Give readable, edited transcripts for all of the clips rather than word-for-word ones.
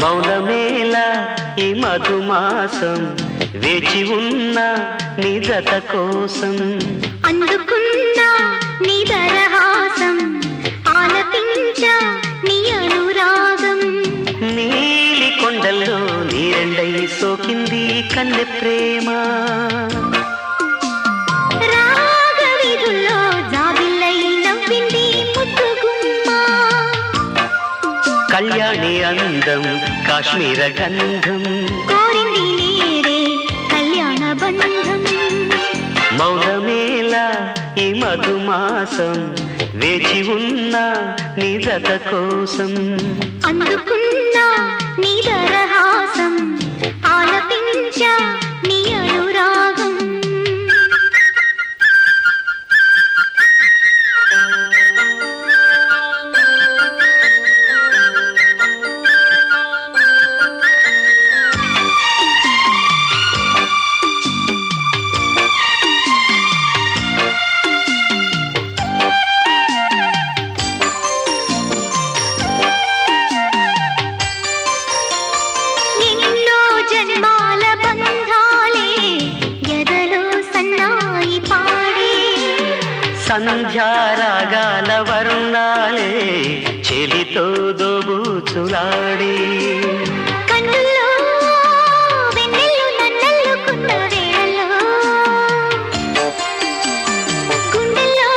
మౌనమేలా ఈ మధుమాసం వేచి ఉన్న నీ జత కోసం అందుకున్నా నీ దరహాసం ఆలపించా నీ అనురాగం నీలి కొండల్లో నీరెండై సోకింది కన్నె ప్రేమ రాగవీధుల్లో జాబిల్లై నవ్వింది ముద్దుగుమ్మ కళ్యాణి అందం కాశ్మీర గంధం కోరింది నేడే కళ్యాణ బంధం మౌనమేలా ఈ మధుమాసం వేచి ఉన్న నీ జత కోసం అందుకున్నా నీ దరహాసం ఆలపించా నీ అనురాగం జన్మాల బంధాలే ఎదలో సన్నాయి పాడే సంధ్యారాగాల వర్ణాలే చెలితో దోబూచులాడే కన్నుల్లో వెన్నెల్లు నన్నల్లుకున్న వేళలో గుండెల్లో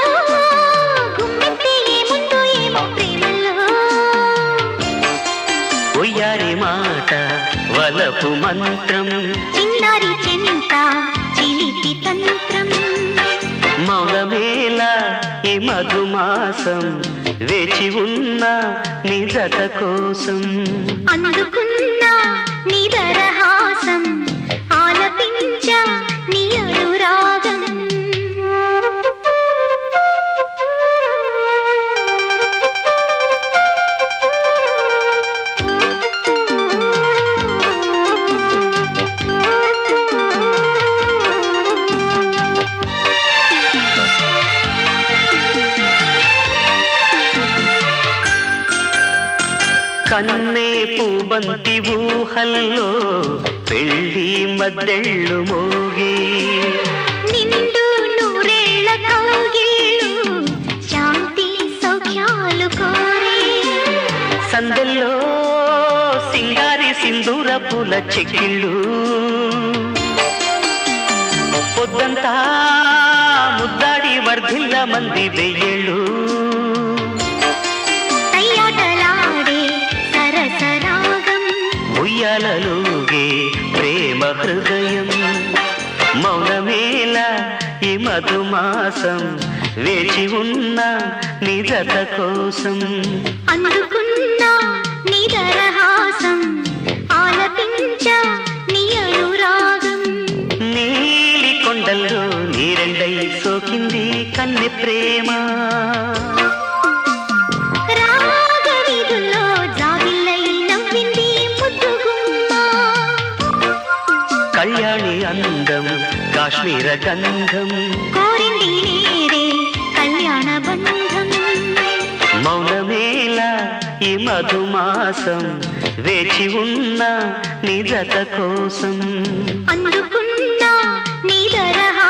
గుమ్మెత్తి ఏముందో ఏమో ప్రేమలో ఉయ్యారి మాట వలపు మంత్రం చిన్నారి చెంత చిలిపి తంత్రం మౌనమేలా ఈ మధుమాసం వేచి ఉన్న నీ జత కోసం అందుకున్నా నీ దరహాసం ఆలపించా నీ అనురాగం కన్నే పూబంతి ఊహల్లో పెళ్ళి మద్దెళ్ళు మోగి నిండు నూరేళ్ల కౌగిళ్ళు శాంతి సౌఖ్యాలు కోరే సందెల్లో సింగారి సింధూర పూల చెక్కిళ్ళు పొద్దంతా ముద్దాడి వర్ధిల్ల మంది వెయ్యేళ్ళు తయ్యాటలాడే సరసరాగం ఉయ్యాలలోగే ప్రేమ హృదయం మౌనమేలా ఈ మధుమాసం వేచి ఉన్న నీ జత కోసం అందుకున్నా నీ దరహాసం ఆలపించా నీ అనురాగం నీలి కొండల్లో నీరెండై సోకింది కన్నె ప్రేమ రాగవీధుల్లో జాబిల్లై నవ్వింది ముద్దుగుమ్మ కళ్యాణి అందం కాశ్మీర గంధం కోరింది నేడే కళ్యాణ బంధం మౌనమేలా ఈ మధుమాసం వేచి ఉన్న నీ జత కోసం అందుకున్నా నీ దరహా